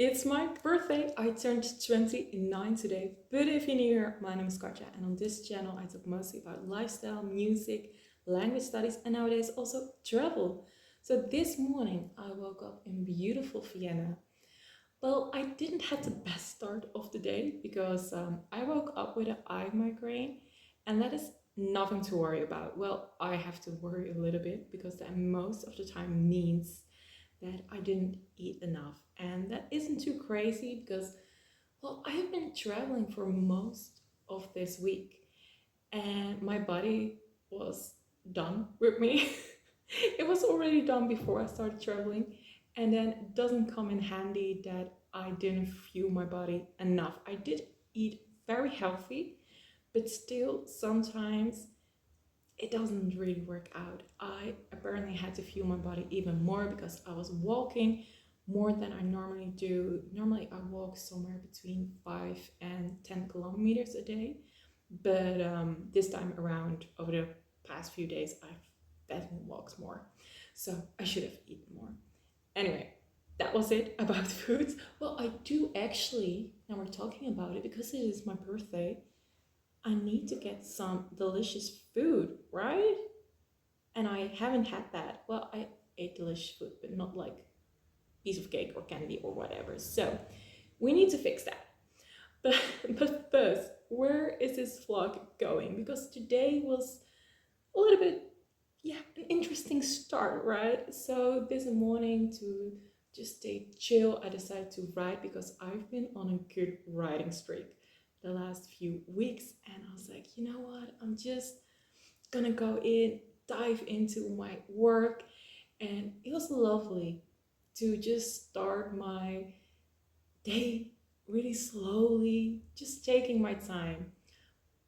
It's my birthday. I turned 29 today. But if you're new here, my name is Katja, and on this channel I talk mostly about lifestyle, music, language studies, and nowadays also travel. So this morning I woke up in beautiful Vienna. Well, I didn't have the best start of the day because I woke up with an eye migraine, and that is nothing to worry about. Well, I have to worry a little bit because that most of the time means that I didn't eat enough. And that isn't too crazy because, well, I have been traveling for most of this week and my body was done with me. It was already done before I started traveling. And then it doesn't come in handy that I didn't fuel my body enough. I did eat very healthy, but still sometimes it doesn't really work out. I apparently had to fuel my body even more because I was walking more than I normally do. Normally, I walk somewhere between 5 and 10 kilometers a day, but this time around, over the past few days, I've definitely walked more. So I should have eaten more. Anyway, that was it about foods. Well, I do actually, now we're talking about it because it is my birthday. I need to get some delicious food, right? And I haven't had that. Well, I ate delicious food, but not like piece of cake or candy or whatever. So we need to fix that. But but first, where is this vlog going? Because today was a little bit, an interesting start, right? So this morning, to just stay chill, I decided to ride because I've been on a good riding streak the last few weeks, and I was like, you know what, I'm just gonna go in, dive into my work. And it was lovely to just start my day really slowly, just taking my time.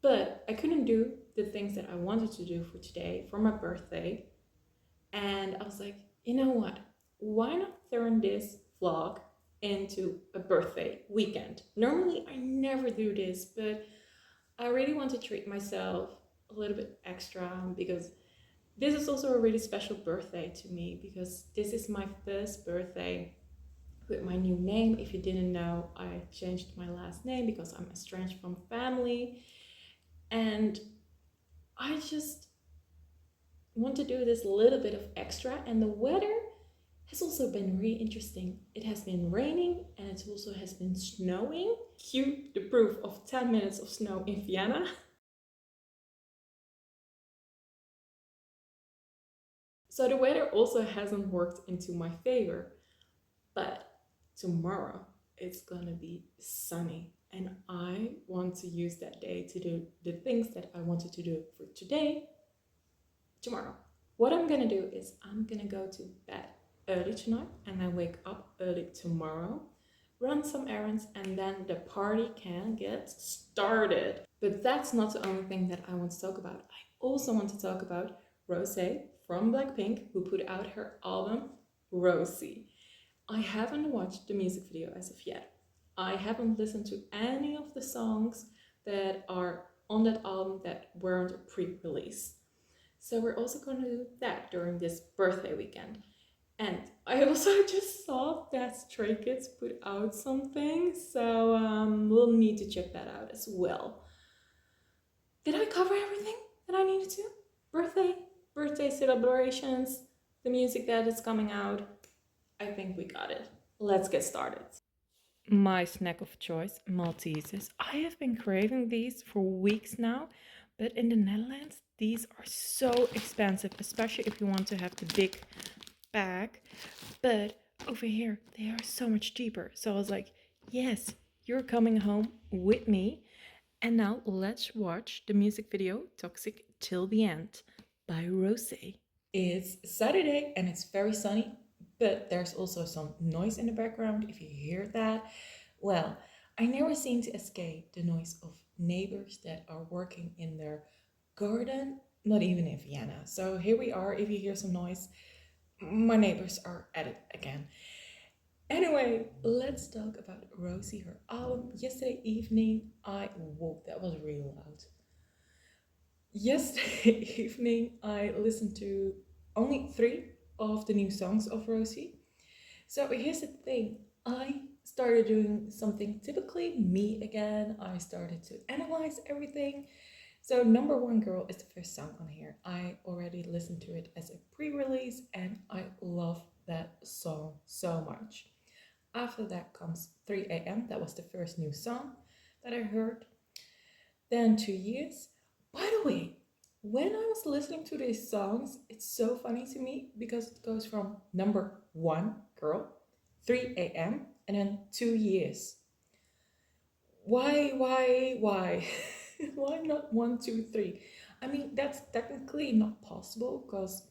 But I couldn't do the things that I wanted to do for today, for my birthday. And I was like, you know what? Why not turn this vlog into a birthday weekend? Normally, I never do this, but I really want to treat myself a little bit extra because this is also a really special birthday to me because this is my first birthday with my new name. If you didn't know, I changed my last name because I'm estranged from family, and I just want to do this little bit of extra. And the weather has also been really interesting. It has been raining and it also has been snowing. Cue the proof of 10 minutes of snow in Vienna. So the weather also hasn't worked into my favor. But tomorrow it's gonna be sunny, and I want to use that day to do the things that I wanted to do for today, tomorrow. What I'm gonna do is I'm gonna go to bed early tonight and then wake up early tomorrow, run some errands, and then the party can get started. But that's not the only thing that I want to talk about. I also want to talk about Rosé from Blackpink, who put out her album Rosie. I haven't watched the music video as of yet. I haven't listened to any of the songs that are on that album that weren't pre-release. So we're also going to do that during this birthday weekend. And I also just saw that Stray Kids put out something, so we'll need to check that out as well. Did I cover everything that I needed to? Birthday celebrations, the music that is coming out. I think we got it. Let's get started. My snack of choice, Maltesers. I have been craving these for weeks now, but in the Netherlands, these are so expensive, especially if you want to have the big bag. But over here, they are so much cheaper. So I was like, yes, you're coming home with me. And now let's watch the music video Toxic Till the End by Rosé. It's Saturday and it's very sunny, but there's also some noise in the background. If you hear that, well, I never seem to escape the noise of neighbors that are working in their garden, not even in Vienna. So here we are. If you hear some noise, my neighbors are at it again. Anyway, let's talk about Rosie, her album. Yesterday evening, that was really loud. Yesterday evening, I listened to only 3 of the new songs of Rosie. So here's the thing, I started doing something typically me again. I started to analyze everything. So, Number One Girl is the first song on here. I already listened to it as a pre release and I love that song so much. After that comes 3 a.m. That was the first new song that I heard. Then 2 years. By the way, when I was listening to these songs, it's so funny to me because it goes from Number One Girl, 3 a.m., and then 2 years. Why? Why not one, two, three? I mean, that's technically not possible because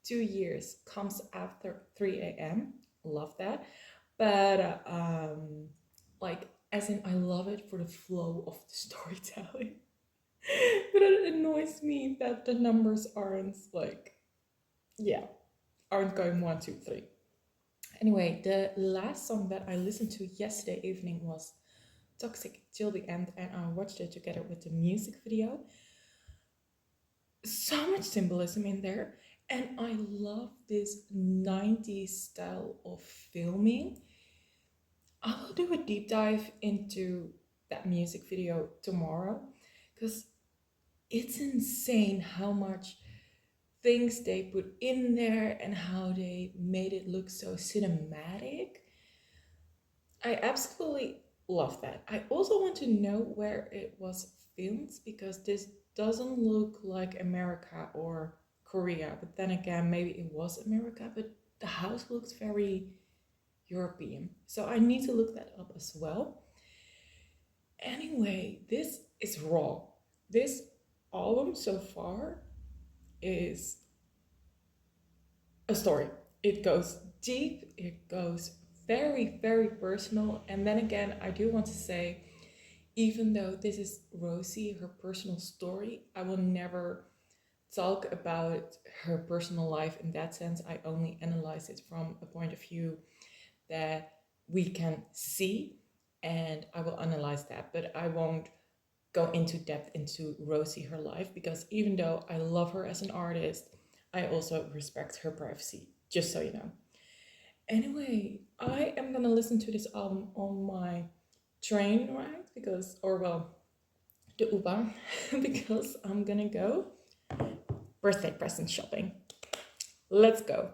2 years comes after 3 a.m. Love that. But, like, as in, I love it for the flow of the storytelling. But it annoys me that the numbers aren't like, yeah, aren't going one, two, three. Anyway, the last song that I listened to yesterday evening was Toxic Till the End, and I watched it together with the music video. So much symbolism in there, and I love this 90s style of filming. I will do a deep dive into that music video tomorrow because it's insane how much things they put in there and how they made it look so cinematic. I absolutely love that. I also want to know where it was filmed because this doesn't look like America or Korea, but then again, maybe it was America, but the house looks very European. So I need to look that up as well. Anyway, this is raw. This album so far is a story. It goes deep, it goes very, very personal. And then again, I do want to say, even though this is Rosie, her personal story, I will never talk about her personal life in that sense. I only analyze it from a point of view that we can see, and I will analyze that, but I won't go into depth into Rosie, her life, because even though I love her as an artist, I also respect her privacy, just so you know. Anyway, I am gonna listen to this album on my train ride because, or well, the U-Bahn, because I'm gonna go birthday present shopping. Let's go.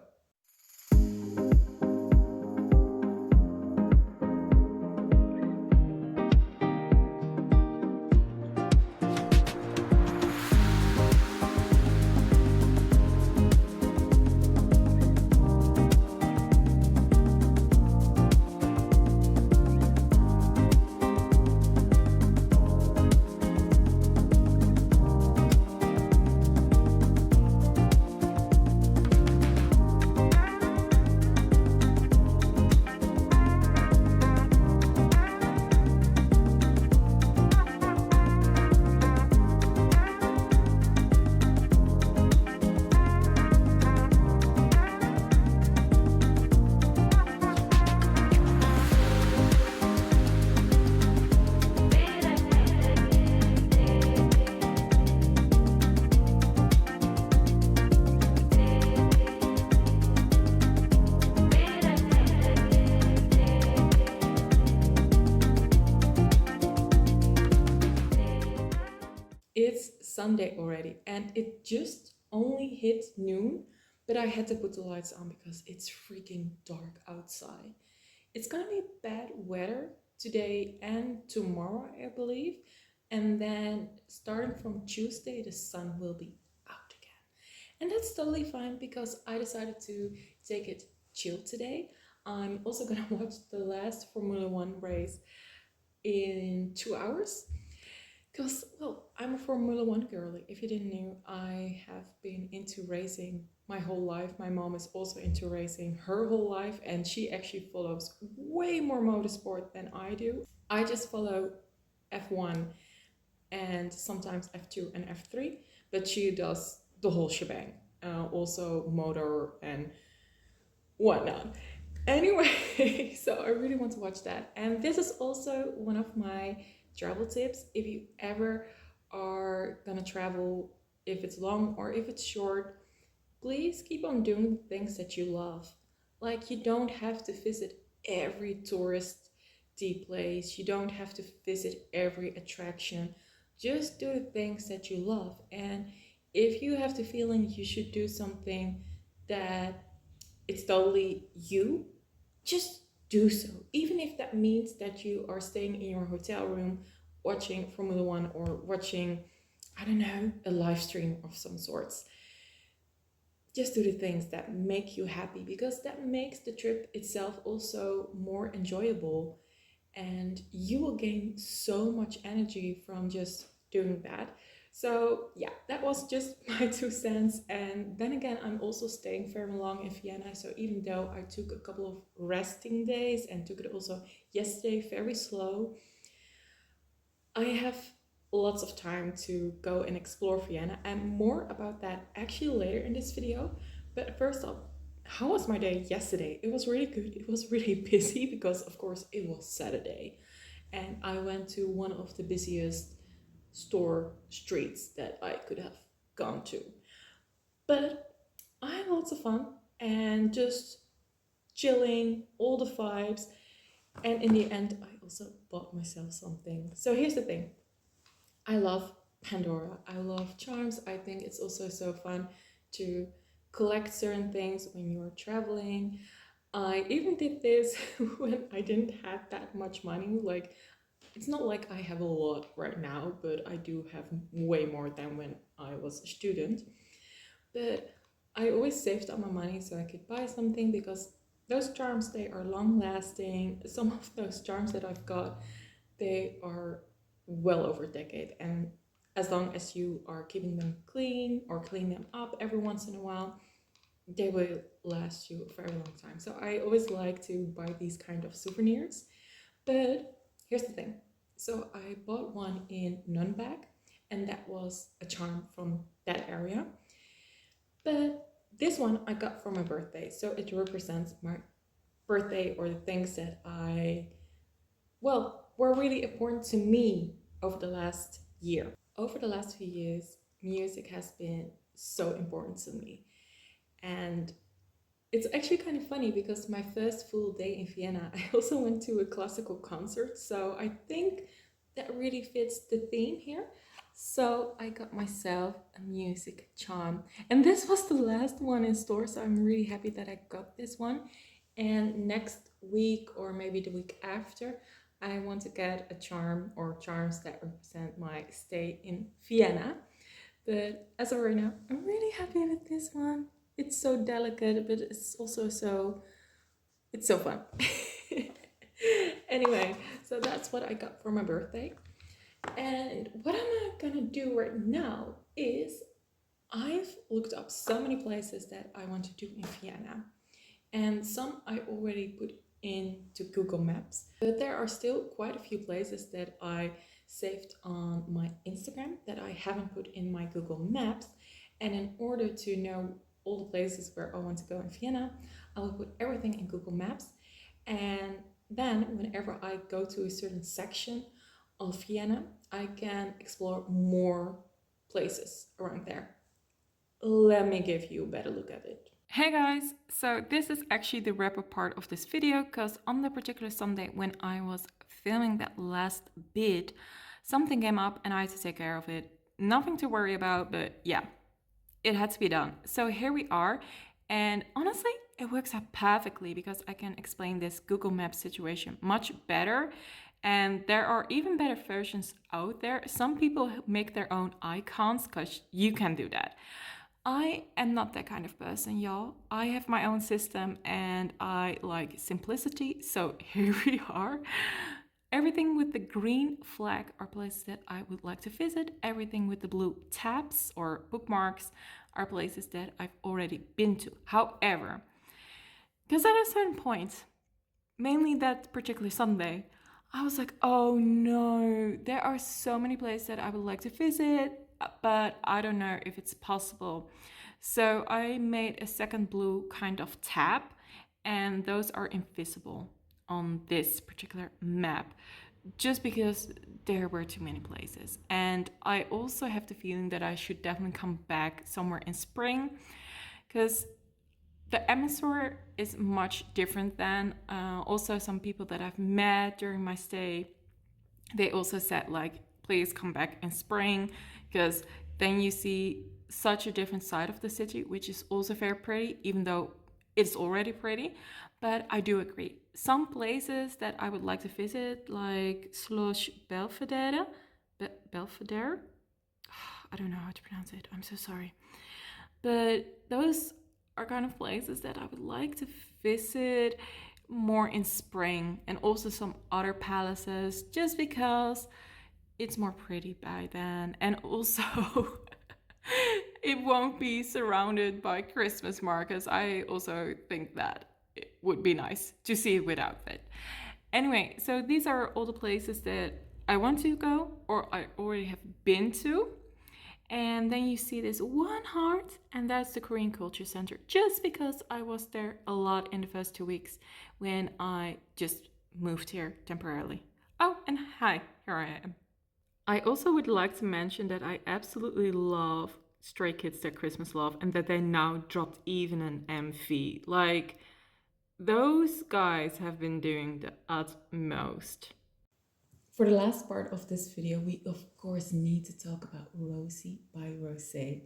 It's Sunday already and it just only hit noon, but I had to put the lights on because it's freaking dark outside. It's gonna be bad weather today and tomorrow, I believe. And then starting from Tuesday, the sun will be out again. And that's totally fine because I decided to take it chill today. I'm also gonna watch the last Formula One race in 2 hours. Because, well, I'm a Formula One girly. If you didn't know, I have been into racing my whole life. My mom is also into racing her whole life, and she actually follows way more motorsport than I do. I just follow F1 and sometimes F2 and F3, but she does the whole shebang, also motor and whatnot. Anyway, so I really want to watch that. And this is also one of my travel tips. If you ever are gonna travel, if it's long or if it's short, please keep on doing things that you love. Like, you don't have to visit every tourist deep place. You don't have to visit every attraction. Just do the things that you love. And if you have the feeling you should do something that it's totally you, just do so. Even if that means that you are staying in your hotel room watching Formula One or watching, I don't know, a live stream of some sorts. Just do the things that make you happy, because that makes the trip itself also more enjoyable, and you will gain so much energy from just doing that. So yeah, that was just my 2 cents. And then again, I'm also staying very long in Vienna, so even though I took a couple of resting days and took it also yesterday very slow, I have lots of time to go and explore Vienna, and more about that actually later in this video. But first off, how was my day yesterday? It was really good. It was really busy because, of course, it was Saturday, and I went to one of the busiest store streets that I could have gone to. But I had lots of fun and just chilling, all the vibes. And in the end, I also bought myself something. So here's the thing, I love Pandora. I love charms. I think it's also so fun to collect certain things when you're traveling. I even did this when I didn't have that much money. Like, it's not like I have a lot right now, but I do have way more than when I was a student. But I always saved up my money so I could buy something, because those charms, they are long lasting. Some of those charms that I've got, they are well over a decade, and as long as you are keeping them clean or clean them up every once in a while, they will last you a very long time. So I always like to buy these kind of souvenirs. But here's the thing, so I bought one in Nürnberg, and that was a charm from that area. But this one I got for my birthday, so it represents my birthday, or the things that were really important to me over the last year. Over the last few years, music has been so important to me. And it's actually kind of funny, because my first full day in Vienna, I also went to a classical concert. So I think that really fits the theme here. So I got myself a music charm. And this was the last one in store, so I'm really happy that I got this one. And next week, or maybe the week after, I want to get a charm or charms that represent my stay in Vienna. But as of right now, I'm really happy with this one. It's so delicate, but it's also it's so fun. Anyway, so that's what I got for my birthday. And what am I gonna do right now is, I've looked up so many places that I want to do in Vienna, and some I already put into Google Maps, but there are still quite a few places that I saved on my Instagram that I haven't put in my Google Maps. And in order to know all the places where I want to go in Vienna, I will put everything in Google Maps, and then whenever I go to a certain section of Vienna, I can explore more places around there. Let me give you a better look at it. Hey guys, so this is actually the wrap-up part of this video, because on the particular Sunday when I was filming that last bit, something came up and I had to take care of it. Nothing to worry about, but yeah, it had to be done. So here we are, and honestly, it works out perfectly, because I can explain this Google Maps situation much better, and there are even better versions out there. Some people make their own icons, because you can do that. I am not that kind of person, y'all. I have my own system and I like simplicity. So here we are. Everything with the green flag are places that I would like to visit. Everything with the blue tabs or bookmarks are places that I've already been to. However, because at a certain point, mainly that particular Sunday, I was like, oh no, there are so many places that I would like to visit, but I don't know if it's possible. So I made a second blue kind of tab, and those are invisible on this particular map, just because there were too many places. And I also have the feeling that I should definitely come back somewhere in spring, because The atmosphere is much different than also some people that I've met during my stay. They also said like, please come back in spring because then you see such a different side of the city, which is also very pretty, even though it's already pretty. But I do agree. Some places that I would like to visit, like Schloss Belvedere, Belvedere. I don't know how to pronounce it. I'm so sorry. But those are kind of places that I would like to visit more in spring, and also some other palaces just because it's more pretty by then, and also it won't be surrounded by Christmas markets. I also think that it would be nice to see it without it. Anyway, so these are all the places that I want to go or I already have been to. And then you see this one heart, and that's the Korean Culture Center. Just because I was there a lot in the first 2 weeks when I just moved here temporarily. Oh, and hi, here I am. I also would like to mention that I absolutely love Stray Kids Their Christmas Love, and that they now dropped even an MV. Like, those guys have been doing the utmost. For the last part of this video, we of course need to talk about Rosie by Rosé.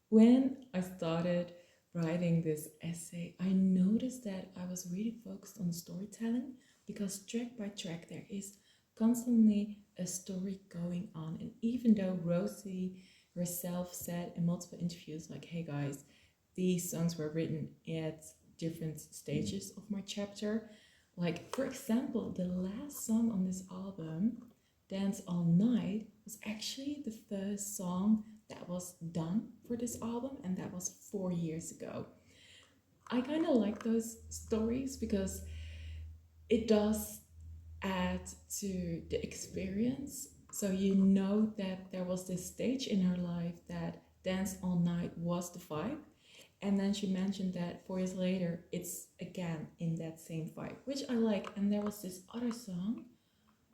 When I started writing this essay, I noticed that I was really focused on storytelling because track by track there is constantly a story going on. And even though Rosie herself said in multiple interviews, like, hey guys, these songs were written at different stages of my chapter. Like, for example, the last song on this album, Dance All Night, was actually the first song that was done for this album, and that was 4 years ago. I kind of like those stories because it does add to the experience. So you know that there was this stage in her life that Dance All Night was the vibe. And then she mentioned that 4 years later, it's again in that same vibe, which I like. And there was this other song,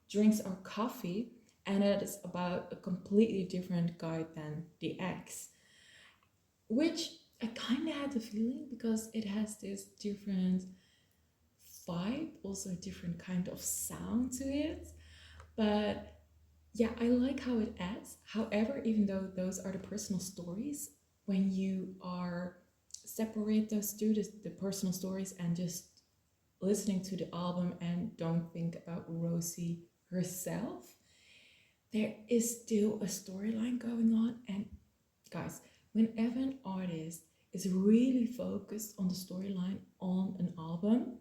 Drinks or Coffee, and it is about a completely different guy than the ex, which I kind of had the feeling because it has this different vibe, also a different kind of sound to it. But yeah, I like how it adds. However, even though those are the personal stories, when you are separate those two, the personal stories, and just listening to the album and don't think about Rosie herself, there is still a storyline going on. And guys, whenever an artist is really focused on the storyline on an album,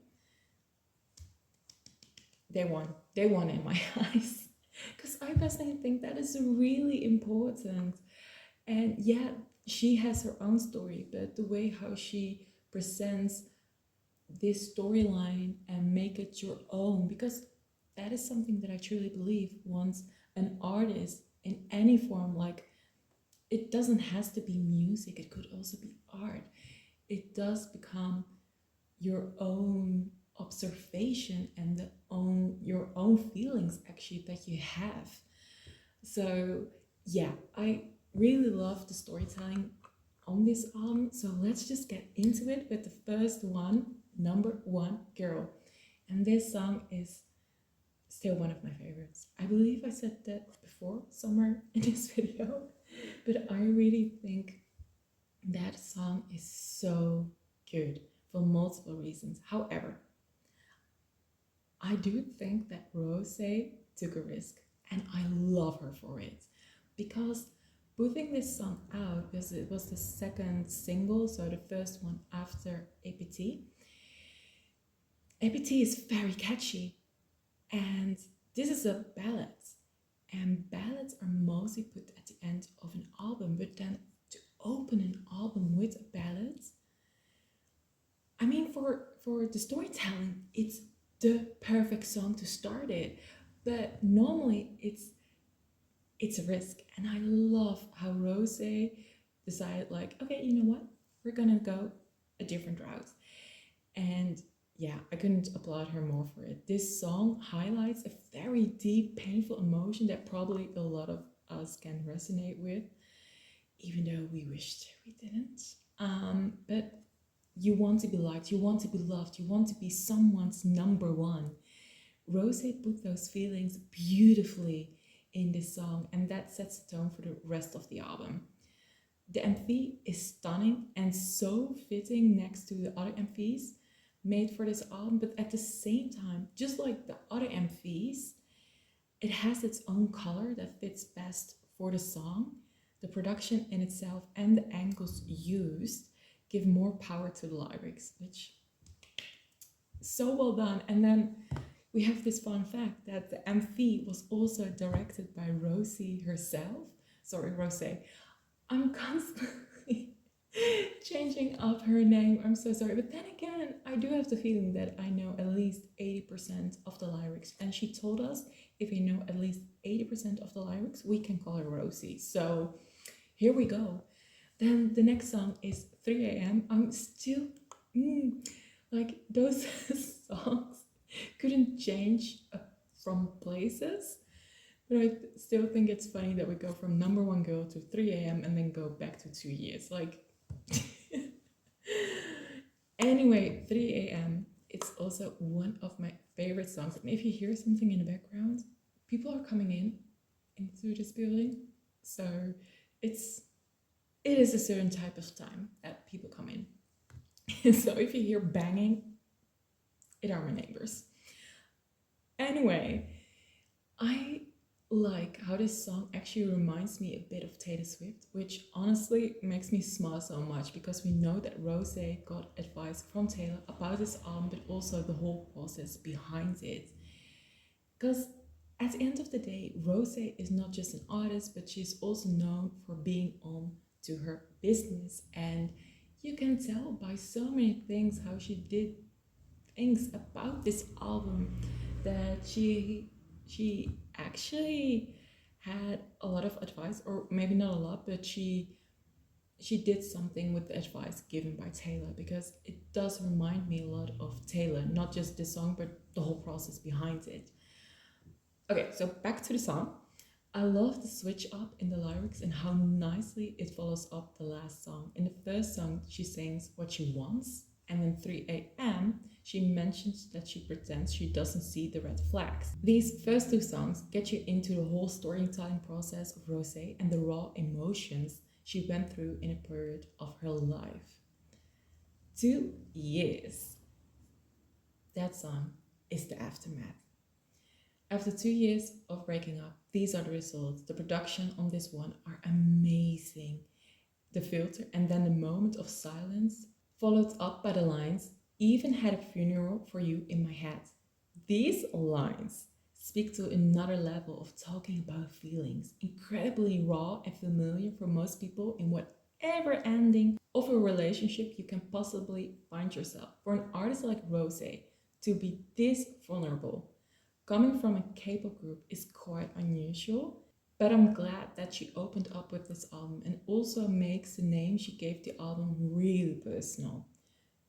they won. They won in my eyes. Because I personally think that is really important. And yeah, she has her own story, but the way how she presents this storyline and make it your own, because that is something that I truly believe once an artist in any form, like, it doesn't has to be music, it could also be art. It does become your own observation and your own feelings actually that you have. So yeah, I really love the storytelling on this album. So let's just get into it with the first one, Number One Girl. And this song is still one of my favorites. I believe I said that before somewhere in this video, but I really think that song is so good for multiple reasons. However, I do think that Rosé took a risk, and I love her for it, because putting this song out, because it was the second single, so the first one after APT. APT is very catchy, and this is a ballad, and ballads are mostly put at the end of an album, but then to open an album with a ballad, I mean, for the storytelling, it's the perfect song to start it. But normally it's a risk, and I love how Rosé decided, like, okay, you know what, we're gonna go a different route. And yeah, I couldn't applaud her more for it. This song highlights a very deep, painful emotion that probably a lot of us can resonate with, even though we wished we didn't. But You want to be liked, you want to be loved, you want to be someone's number one. Rosé put those feelings beautifully in this song, and that sets the tone for the rest of the album. The MV is stunning and so fitting next to the other MVs made for this album, but at the same time, just like the other MVs, it has its own color that fits best for the song. The production in itself and the angles used give more power to the lyrics, which is so well done. And then we have this fun fact that the MV was also directed by Rosie herself. Sorry, Rosé. I'm constantly changing up her name. I'm so sorry. But then again, I do have the feeling that I know at least 80% of the lyrics. And she told us if we know at least 80% of the lyrics, we can call her Rosie. So here we go. Then the next song is 3 a.m. I'm still, like those songs couldn't change from places. But I still think it's funny that we go from number one girl to 3 a.m. and then go back to 2 years. Like, anyway, 3 a.m. It's also one of my favorite songs. And if you hear something in the background, people are coming in into this building. So it is a certain type of time that people come in. So if you hear banging, it are my neighbors. Anyway, I like how this song actually reminds me a bit of Taylor Swift, which honestly makes me smile so much because we know that Rosé got advice from Taylor about this album, but also the whole process behind it. Because at the end of the day, Rosé is not just an artist, but she's also known for being on to her business, and you can tell by so many things how she did things about this album that she actually had a lot of advice, or maybe not a lot, but she did something with the advice given by Taylor, because it does remind me a lot of Taylor, not just the song but the whole process behind it. Okay, so back to the song. I love the switch up in the lyrics and how nicely it follows up the last song. In the first song, she sings what she wants, and in 3 a.m., she mentions that she pretends she doesn't see the red flags. These first two songs get you into the whole storytelling process of Rosé and the raw emotions she went through in a period of her life. 2 years. That song is the aftermath. After 2 years of breaking up, these are the results. The production on this one are amazing. The filter and then the moment of silence, followed up by the lines, even had a funeral for you in my head. These lines speak to another level of talking about feelings, incredibly raw and familiar for most people in whatever ending of a relationship you can possibly find yourself. For an artist like Rosé to be this vulnerable, coming from a K-pop group, is quite unusual, but I'm glad that she opened up with this album and also makes the name she gave the album really personal.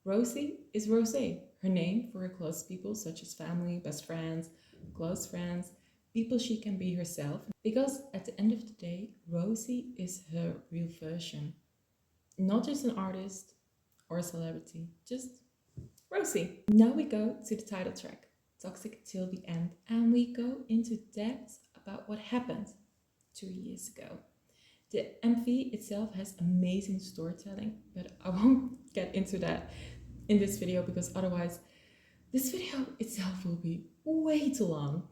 Rosie is Rosé, her name for her close people such as family, best friends, close friends, people she can be herself. Because at the end of the day, Rosie is her real version. Not just an artist or a celebrity, just Rosie. Now we go to the title track, Toxic Till the End, and we go into depth about what happened 2 years ago. The MV itself has amazing storytelling, but I won't get into that in this video because otherwise this video itself will be way too long.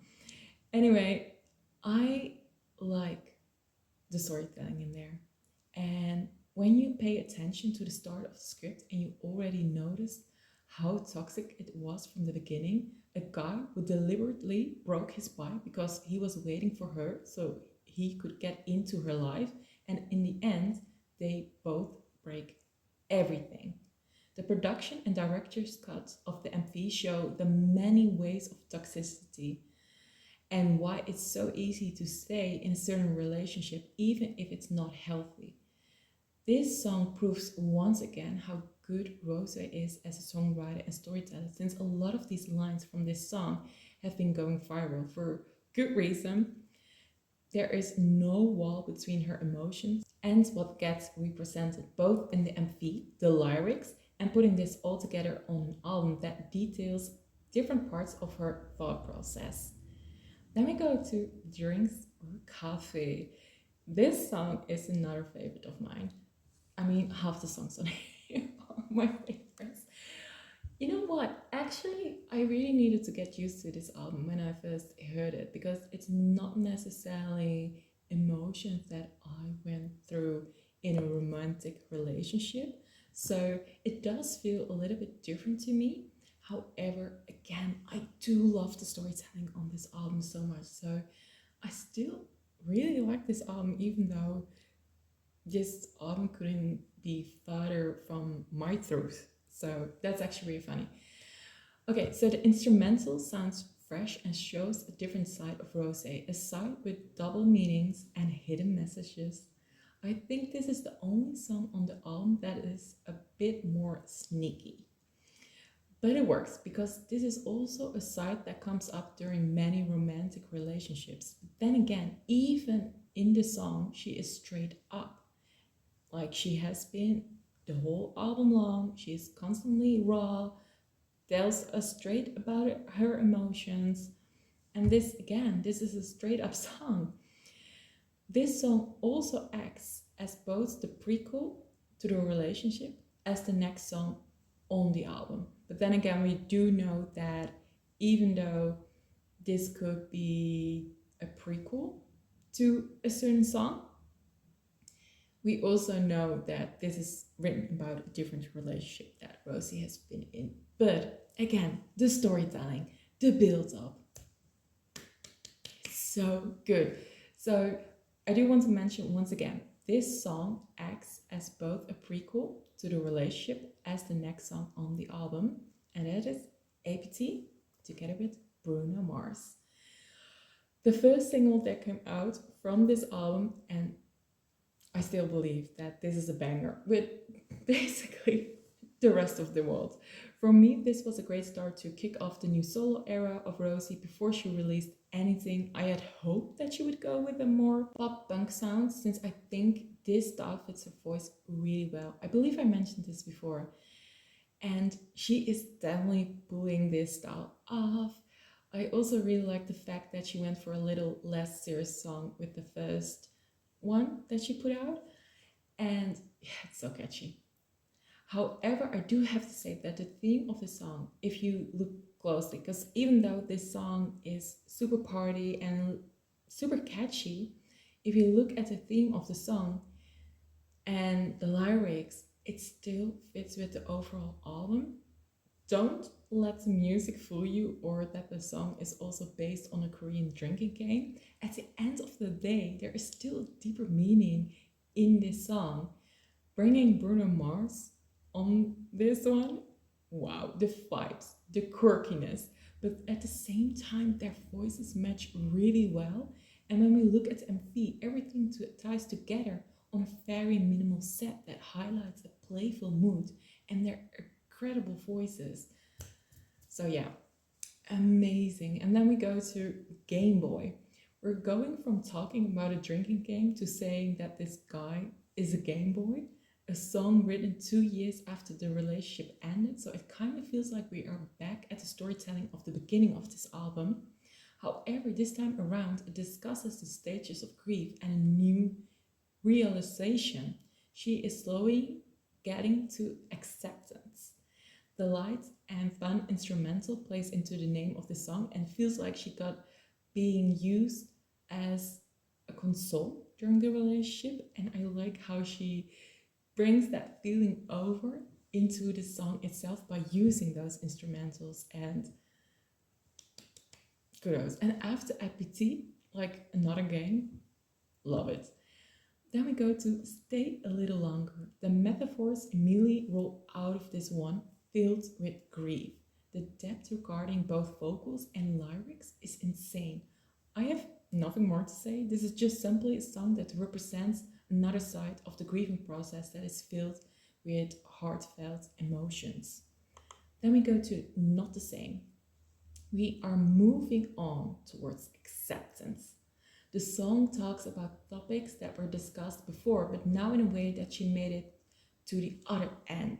Anyway, I like the storytelling in there, and when you pay attention to the start of the script and you already noticed how toxic it was from the beginning, a guy who deliberately broke his bike because he was waiting for her so he could get into her life, and in the end they both break everything. The production and director's cuts of the MV show the many ways of toxicity and why it's so easy to stay in a certain relationship even if it's not healthy. This song proves once again how good Rosé is as a songwriter and storyteller, since a lot of these lines from this song have been going viral for good reason. There is no wall between her emotions and what gets represented both in the MV, the lyrics, and putting this all together on an album that details different parts of her thought process. Then we go to Drinks or Coffee. This song is another favorite of mine. I mean, half the songs on here are my favorites. You know what? Actually, I really needed to get used to this album when I first heard it because it's not necessarily emotions that I went through in a romantic relationship. So it does feel a little bit different to me. However, again, I do love the storytelling on this album so much. So I still really like this album, even though this album couldn't be farther from my truth. So that's actually really funny. Okay, so the instrumental sounds fresh and shows a different side of Rosé, a side with double meanings and hidden messages. I think this is the only song on the album that is a bit more sneaky. But it works because this is also a side that comes up during many romantic relationships. But then again, even in the song, she is straight up. Like she has been the whole album long. She is constantly raw, tells us straight about her emotions. And this, again, this is a straight up song. This song also acts as both the prequel to the relationship as the next song on the album. But then again, we do know that even though this could be a prequel to a certain song, we also know that this is written about a different relationship that Rosie has been in. But again, the storytelling, the build-up, it's so good. So I do want to mention once again, this song acts as both a prequel to the relationship as the next song on the album, and that is APT together with Bruno Mars. The first single that came out from this album, and I still believe that this is a banger with basically the rest of the world. For me, this was a great start to kick off the new solo era of Rosie before she released anything. I had hoped that she would go with a more pop punk sound since I think this style fits her voice really well. I believe I mentioned this before. And she is definitely pulling this style off. I also really like the fact that she went for a little less serious song with the first one that she put out, and yeah, it's so catchy. However, I do have to say that the theme of the song, if you look closely, because even though this song is super party and super catchy, if you look at the theme of the song and the lyrics, it still fits with the overall album. Don't let the music fool you or that the song is also based on a Korean drinking game. At the end of the day, there is still a deeper meaning in this song. Bringing Bruno Mars on this one, wow, the vibes, the quirkiness, but at the same time, their voices match really well. And when we look at the MV, everything ties together on a very minimal set that highlights a playful mood and their incredible voices. So yeah, amazing. And then we go to Game Boy. We're going from talking about a drinking game to saying that this guy is a Game Boy, a song written 2 years after the relationship ended. So it kind of feels like we are back at the storytelling of the beginning of this album. However, this time around, it discusses the stages of grief and a new realization. She is slowly getting to acceptance. The light and fun instrumental plays into the name of the song and feels like she got being used as a console during the relationship. And I like how she brings that feeling over into the song itself by using those instrumentals, and kudos. And after APT, like another game, love it. Then we go to Stay a Little Longer. The metaphors immediately roll out of this one, filled with grief. The depth regarding both vocals and lyrics is insane. I have nothing more to say. This is just simply a song that represents another side of the grieving process that is filled with heartfelt emotions. Then we go to Not the Same. We are moving on towards acceptance. The song talks about topics that were discussed before, but now in a way that she made it to the other end.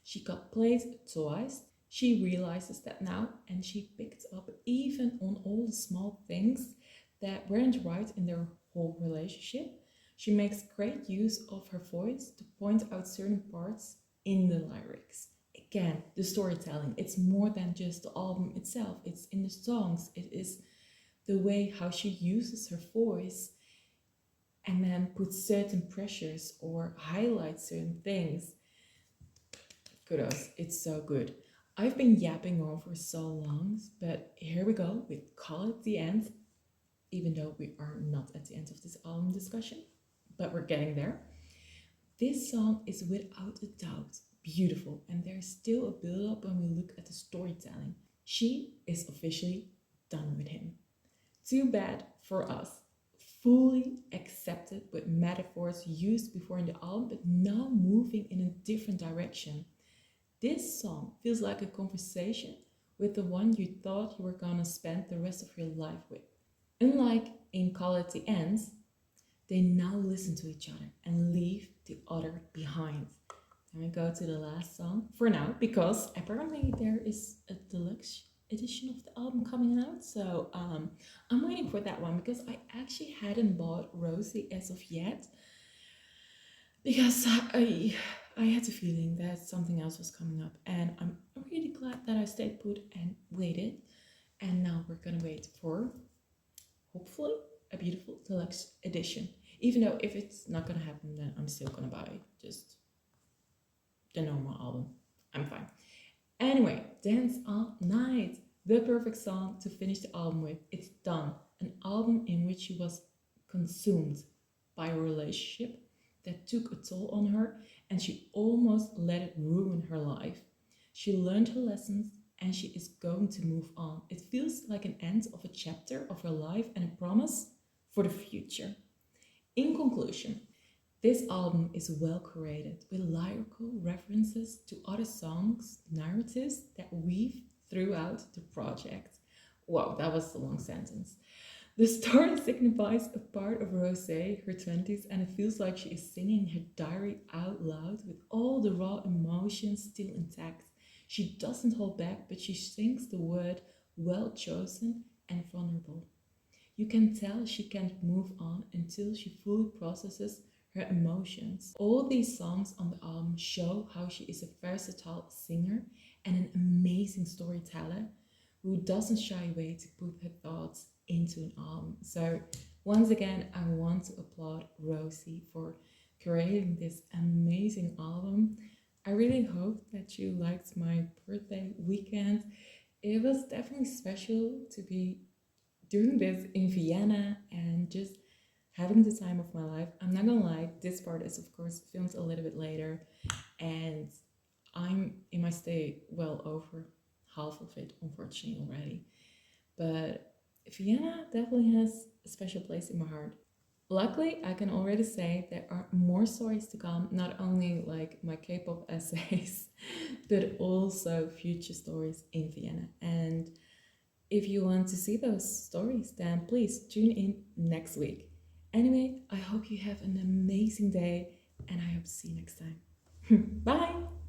She got played twice. She realizes that now and she picked up even on all the small things that weren't right in their whole relationship. She makes great use of her voice to point out certain parts in the lyrics. Again, the storytelling, it's more than just the album itself, it's in the songs, it is the way how she uses her voice and then puts certain pressures or highlights certain things. Kudos, it's so good. I've been yapping on for so long, but here we go. We call it the end, even though we are not at the end of this album discussion, but we're getting there. This song is without a doubt beautiful, and there's still a build up when we look at the storytelling. She is officially done with him. Too bad for us. Fully accepted with metaphors used before in the album, but now moving in a different direction. This song feels like a conversation with the one you thought you were gonna spend the rest of your life with. Unlike in Call It the Ends, they now listen to each other and leave the other behind. Then we go to the last song for now, because apparently there is a deluxe edition of the album coming out. So I'm waiting for that one because I actually hadn't bought Rosé as of yet, because I had a feeling that something else was coming up, and I'm really glad that I stayed put and waited. And now we're gonna wait for hopefully a beautiful deluxe edition. Even though if it's not gonna happen, then I'm still gonna buy just the normal album. I'm fine. Anyway, Dance All Night, the perfect song to finish the album with. It's done. An album in which she was consumed by a relationship that took a toll on her, and she almost let it ruin her life. She learned her lessons and she is going to move on. It feels like an end of a chapter of her life and a promise for the future. In conclusion, this album is well curated with lyrical references to other songs, narratives that weave throughout the project. Wow, that was a long sentence. The story signifies a part of Rosé, her 20s, and it feels like she is singing her diary out loud with all the raw emotions still intact. She doesn't hold back, but she sings the word well chosen and vulnerable. You can tell she can't move on until she fully processes her emotions. All these songs on the album show how she is a versatile singer and an amazing storyteller who doesn't shy away to put her thoughts into an album. So once again, I want to applaud Rosie for creating this amazing album. I really hope that you liked my birthday weekend. It was definitely special to be doing this in Vienna and just having the time of my life. I'm not gonna lie, this part is of course filmed a little bit later, and I'm in my stay well over half of it, unfortunately, already. But Vienna definitely has a special place in my heart. Luckily, I can already say there are more stories to come, not only like my K-pop essays, but also future stories in Vienna. And if you want to see those stories, then please tune in next week. Anyway, I hope you have an amazing day and I hope to see you next time. Bye!